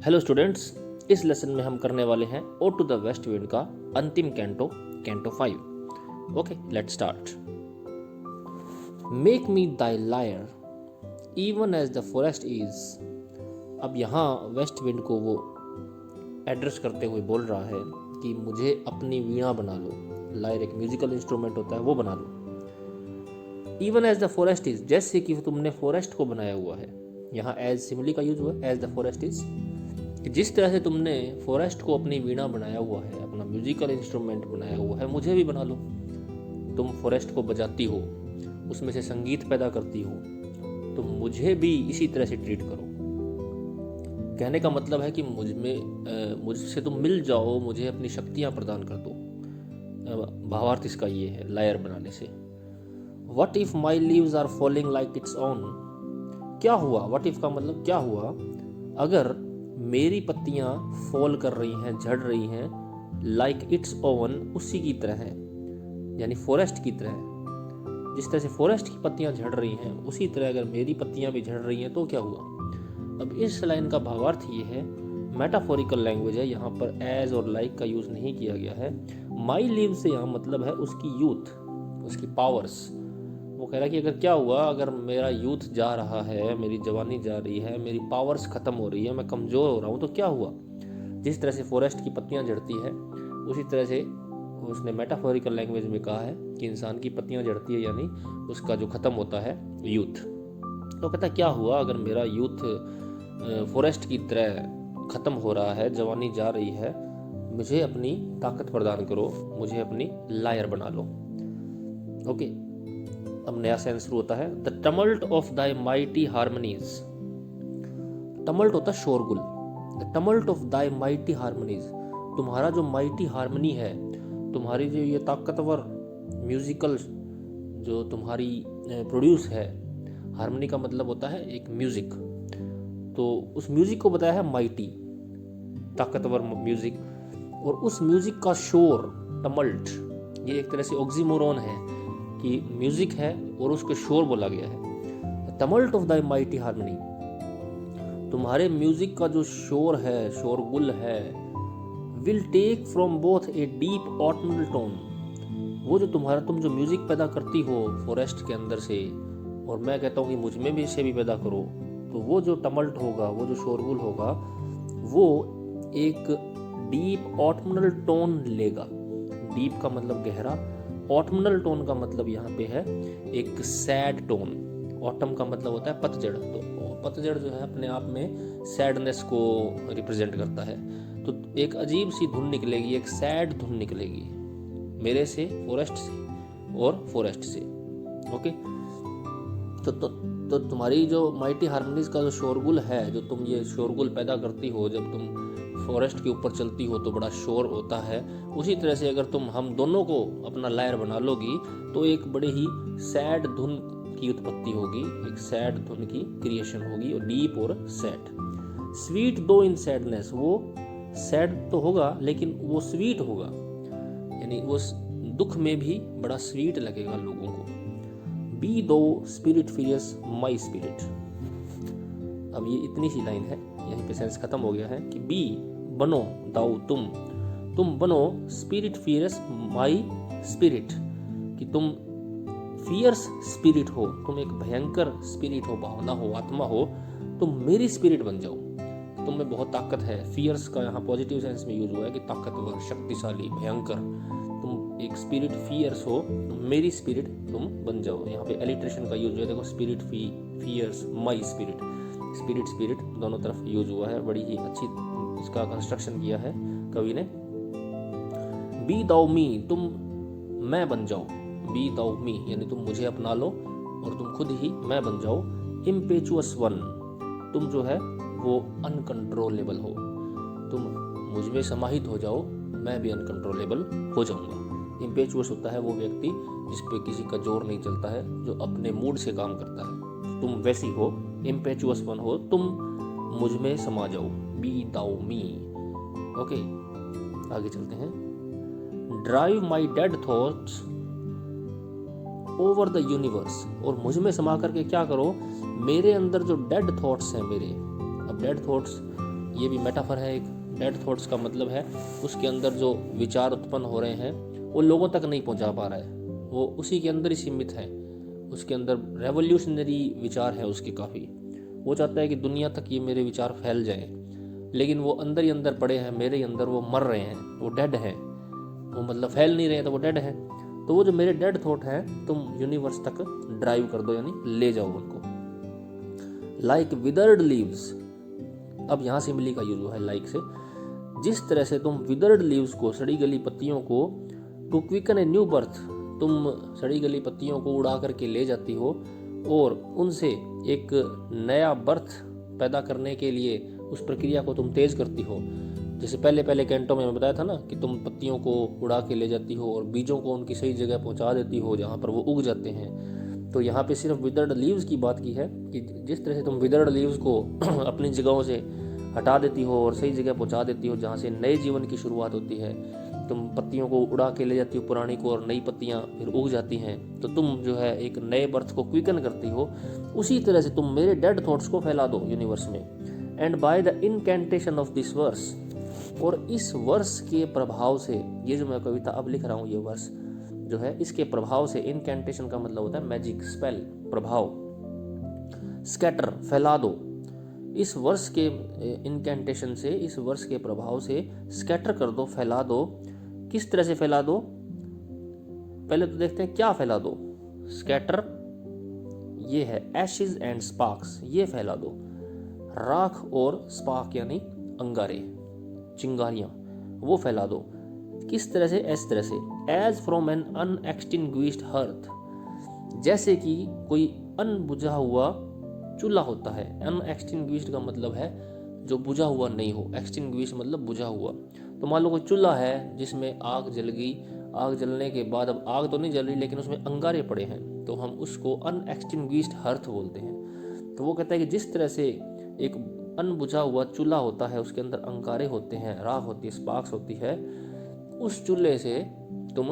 Hello students, इस lesson में हम करने वाले हैं O to the west wind का अंतिम canto 5। Okay, let's start. Make me thy lyre even as the forest is. अब यहाँ वेस्ट विंड को वो एड्रेस करते हुए बोल रहा है कि मुझे अपनी वीणा बना लो। लायर एक म्यूजिकल इंस्ट्रूमेंट होता है, वो बना लो। Even as the forest is, जैसे कि तुमने फॉरेस्ट को बनाया हुआ है। यहाँ एज सिमिली का यूज हुआ है, एज द फॉरेस्ट इज, कि जिस तरह से तुमने फॉरेस्ट को अपनी वीणा बनाया हुआ है, अपना म्यूजिकल इंस्ट्रूमेंट बनाया हुआ है, मुझे भी बना लो। तुम फॉरेस्ट को बजाती हो, उसमें से संगीत पैदा करती हो, तो मुझे भी इसी तरह से ट्रीट करो। कहने का मतलब है कि मुझसे तुम मिल जाओ, मुझे अपनी शक्तियां प्रदान कर दो। भावार्थ इसका ये है लायर बनाने से। What if my leaves are falling like its own. क्या हुआ, वट इफ का मतलब क्या हुआ अगर मेरी पत्तियां फॉल कर रही हैं, झड़ रही हैं, लाइक इट्स ओवन, उसी की तरह है, यानी फॉरेस्ट की तरह। जिस तरह से फॉरेस्ट की पत्तियां झड़ रही हैं, उसी तरह अगर मेरी पत्तियां भी झड़ रही हैं तो क्या हुआ। अब इस लाइन का भावार्थ ये है, मेटाफोरिकल लैंग्वेज है, यहाँ पर एज और लाइक का यूज नहीं किया गया है। माई लीव से यहाँ मतलब है उसकी यूथ, उसकी पावर्स। वो कह रहा है कि अगर क्या हुआ, अगर मेरा यूथ जा रहा है, मेरी जवानी जा रही है, मेरी पावर्स खत्म हो रही है, मैं कमज़ोर हो रहा हूँ, तो क्या हुआ। जिस तरह से फॉरेस्ट की पत्तियाँ झड़ती है, उसी तरह से उसने मेटाफोरिकल लैंग्वेज में कहा है कि इंसान की पत्तियाँ झड़ती है, यानी उसका जो ख़त्म होता है यूथ। तो कहता क्या हुआ अगर मेरा यूथ फॉरेस्ट की तरह ख़त्म हो रहा है, जवानी जा रही है, मुझे अपनी ताकत प्रदान करो, मुझे अपनी लायर बना लो। ओके, अब नया सेंस शुरू होता है। The tumult of thy mighty harmonies. Tumult होता है शोरगुल। The tumult of thy mighty harmonies, तुम्हारा जो माइटी हारमोनी है, तुम्हारी जो ये ताकतवर म्यूजिकल जो तुम्हारी प्रोड्यूस है, हारमोनी का मतलब होता है एक म्यूजिक, तो उस म्यूजिक को बताया है माइटी, ताकतवर म्यूजिक। और उस म्यूजिक का शोर, टमल्ट, ये एक तरह से ऑक्सीमोरॉन है कि म्यूजिक है और उसको शोर बोला गया है। Tumult of the mighty harmony, तुम्हारे म्यूजिक का जो शोर है, शोरगुल है, will take from both a deep autumnal tone. वो जो तुम जो म्यूजिक पैदा करती हो फॉरेस्ट के अंदर से, और मैं कहता हूँ कि मुझ में भी इसे भी पैदा करो, तो वो जो टमल्ट होगा, वो जो शोरगुल होगा, वो एक डीप ऑटमनल टोन लेगा। डीप का मतलब गहरा, ऑटमनल टोन का मतलब यहाँ पे है एक सैड टोन। ऑटम का मतलब होता है पतझड़, तो पतझड़ जो है अपने आप में सैडनेस को रिप्रेजेंट करता है। तो एक अजीब सी धुन निकलेगी, एक सैड धुन निकलेगी मेरे से, फॉरेस्ट से और फॉरेस्ट से। ओके, तो तुम्हारी जो माइटी हारमोनीज का जो शोरगुल है, जो तुम ये शोरगुल पैदा करती हो, जब तुम फॉरेस्ट के ऊपर चलती हो तो बड़ा शोर होता है, उसी तरह से अगर तुम हम दोनों को अपना लायर बना लोगी तो एक बड़े ही सैड धुन की उत्पत्ति होगी, एक सैड धुन की क्रिएशन होगी, और डीप और सैड। स्वीट दो इन सैडनेस, वो सैड तो होगा लेकिन वो स्वीट होगा, यानी उस दुख में भी बड़ा स्वीट लगेगा लोगों को। बी दो स्पिरिट फियर्स माई स्पिरिट। अब ये इतनी सी लाइन है, यहीं पे सेंस खत्म हो गया है कि बी बनो, दाऊ तुम बनो, स्पिरिट फियर्स माई स्पिरिट, कि तुम फियर्स स्पिरिट हो, तुम एक भयंकर स्पिरिट हो, भावना हो, आत्मा हो, तुम मेरी स्पिरिट बन जाओ। तुम में बहुत ताकत है। फियर्स का यहाँ पॉजिटिव सेंस में यूज हुआ है कि ताकतवर, शक्तिशाली, भयंकर। तुम एक स्पिरिट फियर्स हो, मेरी स्पिरिट तुम बन जाओ। यहाँ पे एलिट्रेशन का यूज हुआ है, देखो, spirit fierce my spirit, spirit दोनों तरफ यूज हुआ है। बड़ी ही अच्छी इसका कंस्ट्रक्शन किया है कवि ने। बी दाउ मी, तुम मैं बन जाओ। बी दाउ मी यानी तुम मुझे अपना लो और तुम खुद ही मैं बन जाओ। इम्पेचुअस वन, तुम जो है वो अनकंट्रोलेबल हो, तुम मुझ में समाहित हो जाओ, मैं भी अनकंट्रोलेबल हो जाऊंगा। इम्पेचुअस होता है वो व्यक्ति जिस पे किसी का जोर नहीं चलता है, जो अपने मूड से काम करता है। तुम वैसी हो, इम्पेचुअस वन हो, तुम मुझ में समा जाओ। बी दाउ मी। ओके, आगे चलते हैं। Drive my dead thoughts over the universe, और मुझ में समा करके क्या करो, मेरे अंदर जो डेड थॉट्स हैं मेरे, अब डेड थॉट्स ये भी मेटाफर है एक। डेड थॉट्स का मतलब है उसके अंदर जो विचार उत्पन्न हो रहे हैं वो लोगों तक नहीं पहुंचा पा रहा है, वो उसी के अंदर ही सीमित है। उसके अंदर रेवोल्यूशनरी विचार है उसके काफ़ी। वो चाहता है कि दुनिया तक ये मेरे विचार फैल जाएं, लेकिन वो अंदर ही अंदर पड़े हैं मेरे ही अंदर, वो मर रहे हैं, वो डेड हैं, वो मतलब फैल नहीं रहे हैं तो वो डेड हैं। तो वो जो मेरे डेड थॉट हैं तुम यूनिवर्स तक ड्राइव कर दो, यानी ले जाओ उनको। लाइक विदर्ड लीव्स, अब यहाँ सिमिली का यूज हुआ है लाइक से। जिस तरह से तुम विदर्ड लीव्स को, सड़ी गली पत्तियों को, to quicken a new birth, तुम सड़ी गली पत्तियों को उड़ा करके ले जाती हो और उनसे एक नया बर्थ पैदा करने के लिए उस प्रक्रिया को तुम तेज करती हो। जैसे पहले पहले कैंटों में मैं बताया था ना कि तुम पत्तियों को उड़ा के ले जाती हो और बीजों को उनकी सही जगह पहुंचा देती हो जहाँ पर वो उग जाते हैं। तो यहाँ पे सिर्फ विदर्ड लीव्स की बात की है कि जिस तरह से तुम विदर्ड लीव्स को अपनी जगहों से हटा देती हो और सही जगह पहुंचा देती हो जहाँ से नए जीवन की शुरुआत होती है। तुम पत्तियों को उड़ा के ले जाती हो पुरानी को और नई पत्तियाँ फिर उग जाती हैं, तो तुम जो है एक नए बर्थ को क्विकन करती हो। उसी तरह से तुम मेरे डेड थॉट्स को फैला दो यूनिवर्स में। And by the incantation of this verse, और इस वर्ष के प्रभाव से, ये जो मैं कविता अब लिख रहा हूँ ये वर्ष जो है इसके प्रभाव से, इनकैंटेशन का मतलब होता है मैजिक, स्पेल, प्रभाव। स्कैटर, फैला दो। इस वर्ष के इनकैंटेशन से, इस वर्ष के प्रभाव से स्कैटर कर दो, फैला दो। किस तरह से फैला दो, पहले तो देखते हैं क्या फैला दो। स्कैटर ये है एशेज एंड स्पार्क्स, ये फैला दो। राख और स्पार्क यानी अंगारे, चिंगारियां, वो फैला दो। किस तरह से, इस तरह से, एज फ्रॉम एन अनएक्सटिंग्विश्ड हर्थ, जैसे कि कोई अनबुझा हुआ चूल्हा होता है। अनएक्सटिंग्विश्ड का मतलब है जो बुझा हुआ नहीं हो, एक्सटिंग्विश मतलब बुझा हुआ। तो मान लो कोई चूल्हा है जिसमें आग जल गई, आग जलने के बाद अब आग तो नहीं जल रही लेकिन उसमें अंगारे पड़े हैं, तो हम उसको अनएक्सटिंग्विश्ड हर्थ बोलते हैं। तो वो कहता है कि जिस तरह से एक अनबुझा हुआ चूल्हा होता है, उसके अंदर अंगारे होते हैं, राख होती है, स्पार्क्स होती है, उस चूल्हे से तुम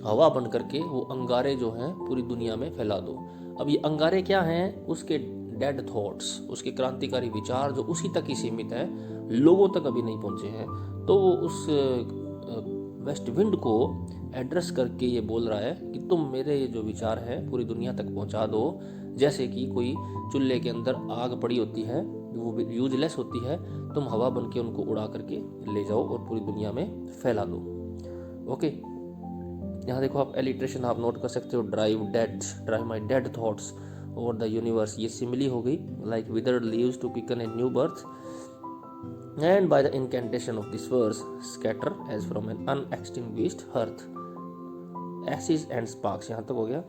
हवा बन करके वो अंगारे जो हैं पूरी दुनिया में फैला दो। अब ये अंगारे क्या हैं, उसके डेड थॉट्स, उसके क्रांतिकारी विचार जो उसी तक ही सीमित है, लोगों तक अभी नहीं पहुंचे हैं। तो वो उस वेस्ट विंड को एड्रेस करके ये बोल रहा है कि तुम मेरे जो विचार हैं पूरी दुनिया तक पहुंचा दो। जैसे कि कोई चूल्हे के अंदर आग पड़ी होती है, वो यूजलेस होती है, तुम हवा बन के उनको उड़ा करके ले जाओ और पूरी दुनिया में फैला दो। ओके, यहाँ देखो आप एलिट्रेशन आप नोट कर सकते हो, drive my dead thoughts over the universe, ये सिमिली हो गई। Like withered leaves to quicken a new birth, and by the incantation of this verse scatter as from an unextinguished hearth ashes and sparks, यहाँ तक हो गया।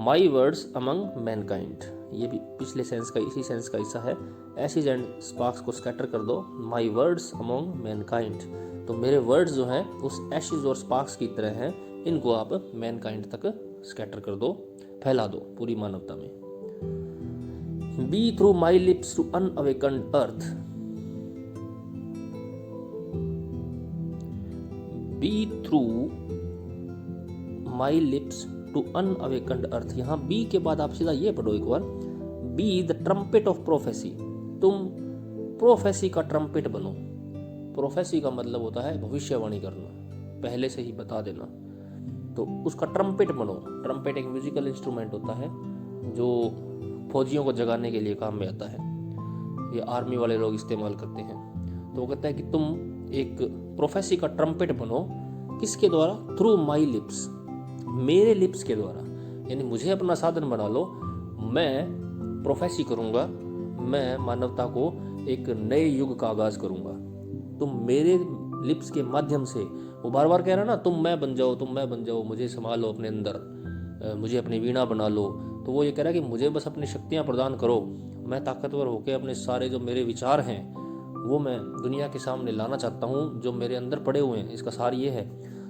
my words among mankind, ये भी पिछले सेंस का, इसी सेंस का हिस्सा है। ashes and sparks को स्कैटर कर दो, my words among mankind, तो मेरे वर्ड्स जो हैं उस ashes और sparks की तरह हैं, इनको आप mankind तक स्कैटर कर दो, फैला दो पूरी मानवता में। be through my lips to unawakened earth, be through my lips to unawakened earth, यहाँ बी के बाद आप सीधा ये पढ़ो एक बार, be the trumpet of prophecy, तुम प्रोफेसी का ट्रम्पेट बनो। प्रोफेसी का मतलब होता है भविष्यवाणी करना, पहले से ही बता देना, तो उसका ट्रम्पेट बनो। ट्रम्पेट एक म्यूजिकल इंस्ट्रूमेंट होता है जो फौजियों को जगाने के लिए काम में आता है, ये आर्मी वाले लोग इस्तेमाल करते हैं। तो वो कहता है कि तुम एक प्रोफेसी का ट्रम्पेट बनो, किसके द्वारा, थ्रू माई लिप्स, मेरे लिप्स के द्वारा, यानी मुझे अपना साधन बना लो, मैं प्रोफेसी करूँगा, मैं मानवता को एक नए युग का आगाज करूँगा। तुम मेरे लिप्स के माध्यम से, वो बार बार कह रहा ना तुम मैं बन जाओ, तुम मैं बन जाओ, मुझे संभालो अपने अंदर, मुझे अपनी वीणा बना लो। तो वो ये कह रहा है कि मुझे बस अपनी शक्तियाँ प्रदान करो, मैं ताकतवर होकर अपने सारे जो मेरे विचार हैं वो मैं दुनिया के सामने लाना चाहता हूँ, जो मेरे अंदर पड़े हुए हैं, इसका सार ये है।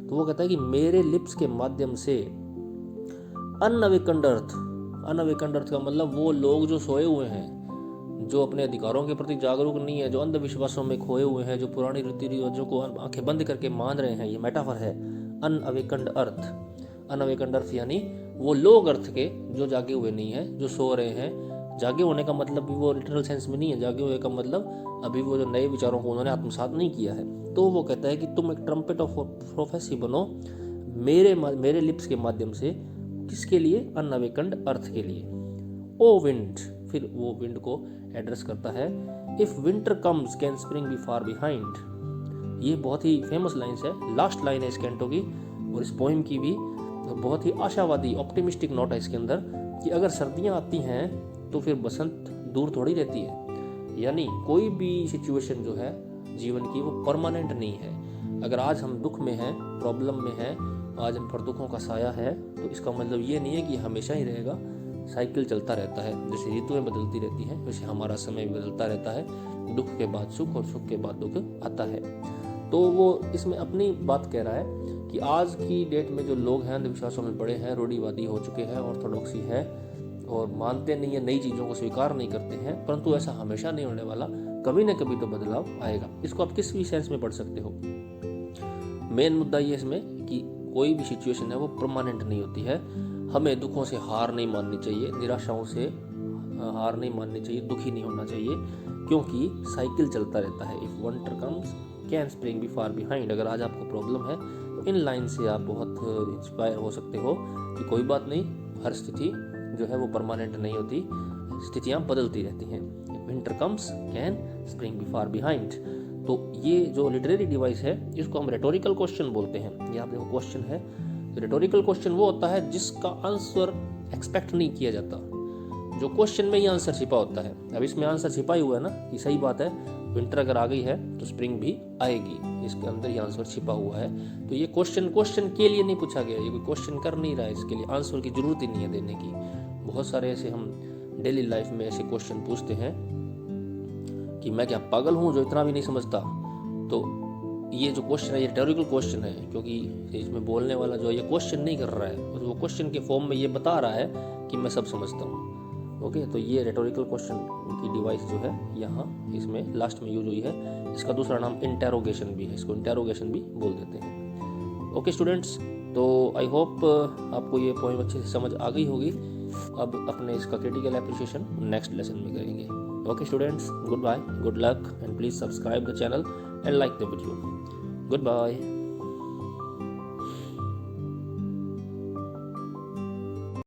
तो वो कहता है कि मेरे लिप्स के माध्यम से अनअवेकन्ड अर्थ, अनअवेकन्ड अर्थ का मतलब वो लोग जो सोए हुए हैं, जो अपने अधिकारों के प्रति जागरूक नहीं है, जो अंधविश्वासों में खोए हुए हैं, जो पुरानी रीति रिवाजों को आंखें बंद करके मान रहे हैं, ये मेटाफर है अनअवेकन्ड अर्थ। अनअवेकन्ड अर्थ यानी वो लोग अर्थ के जो जागे हुए नहीं हैं, जो सो रहे हैं, जागे होने का मतलब भी वो लिटरल सेंस में नहीं है, जागे होने का मतलब अभी वो जो नए विचारों को उन्होंने आत्मसात नहीं किया है। तो वो कहता है कि तुम एक ट्रम्पेट ऑफ प्रोफेसी बनो मेरे लिप्स के माध्यम से, किसके लिए? अनअवेकन्ड अर्थ के लिए। ओ विंड, फिर वो विंड को एड्रेस करता है, if winter comes can spring be far behind. ये बहुत ही फेमस लाइन्स है, लास्ट लाइन है इस कैंटो की और इस पोइम की भी। बहुत ही आशावादी ऑप्टिमिस्टिक नोट है इसके अंदर कि अगर सर्दियाँ आती हैं तो फिर बसंत दूर थोड़ी रहती है। यानी कोई भी सिचुएशन जो है जीवन की वो परमानेंट नहीं है। अगर आज हम दुख में हैं, प्रॉब्लम में हैं, आज हम पर दुखों का साया है, तो इसका मतलब ये नहीं है कि हमेशा ही रहेगा। साइकिल चलता रहता है, जैसे ऋतुएं बदलती रहती हैं वैसे हमारा समय भी बदलता रहता है। दुख के बाद सुख और सुख के बाद दुख आता है। तो वो इसमें अपनी बात कह रहा है कि आज की डेट में जो लोग हैं अंधविश्वासों में पड़े हैं, रूढ़िवादी हो चुके हैं, ऑर्थोडॉक्सी है और मानते नहीं है, नई चीज़ों को स्वीकार नहीं करते हैं, परंतु ऐसा हमेशा नहीं होने वाला, कभी न कभी तो बदलाव आएगा। इसको आप किस भी सेंस में पढ़ सकते हो। मेन मुद्दा ये इसमें कि कोई भी सिचुएशन है वो परमानेंट नहीं होती है। हमें दुखों से हार नहीं माननी चाहिए, निराशाओं से हार नहीं माननी चाहिए, दुखी नहीं होना चाहिए, क्योंकि साइकिल चलता रहता है। If winter comes can spring be far behind. अगर आज आपको प्रॉब्लम है तो इन लाइन से आप बहुत इंस्पायर हो सकते हो कि कोई बात नहीं, हर स्थिति जो है वो परमानेंट नहीं होती, स्थितियाँ बदलती रहती हैं। Winter comes can spring be far behind. तो ये जो लिटरेरी डिवाइस है इसको हम रेटोरिकल क्वेश्चन बोलते हैं। ये आप देखो क्वेश्चन है, रेटोरिकल क्वेश्चन वो होता है जिसका आंसर एक्सपेक्ट नहीं किया जाता, जो क्वेश्चन में ही आंसर छिपा होता है। अब इसमें आंसर छिपा ही हुआ है ना कि सही बात है, विंटर अगर आ गई है तो स्प्रिंग भी आएगी, इसके अंदर ही आंसर छिपा हुआ है। तो ये क्वेश्चन के लिए नहीं पूछा गया, ये कोई क्वेश्चन कर नहीं रहा है, इसके लिए आंसर की जरूरत ही नहीं है देने की। बहुत सारे ऐसे हम डेली लाइफ में ऐसे क्वेश्चन पूछते हैं कि मैं क्या पागल हूँ जो इतना भी नहीं समझता। तो ये जो क्वेश्चन है ये रेटोरिकल क्वेश्चन है, क्योंकि इसमें बोलने वाला जो है ये क्वेश्चन नहीं कर रहा है, वो क्वेश्चन के फॉर्म में ये बता रहा है कि मैं सब समझता हूँ। ओके, तो ये रेटोरिकल क्वेश्चन की डिवाइस जो है यहाँ इसमें लास्ट में यूज हुई है। इसका दूसरा नाम इंटेरोगेशन भी है, इसको इंटेरोगेशन भी बोल देते हैं। ओके स्टूडेंट्स, तो आई होप आपको ये पोएम अच्छे से समझ आ गई होगी। अब अपने इसका क्रिटिकल एप्रिसिएशन नेक्स्ट लेसन में करेंगे। Okay students, good bye, good luck and please subscribe the channel and like the video. Goodbye.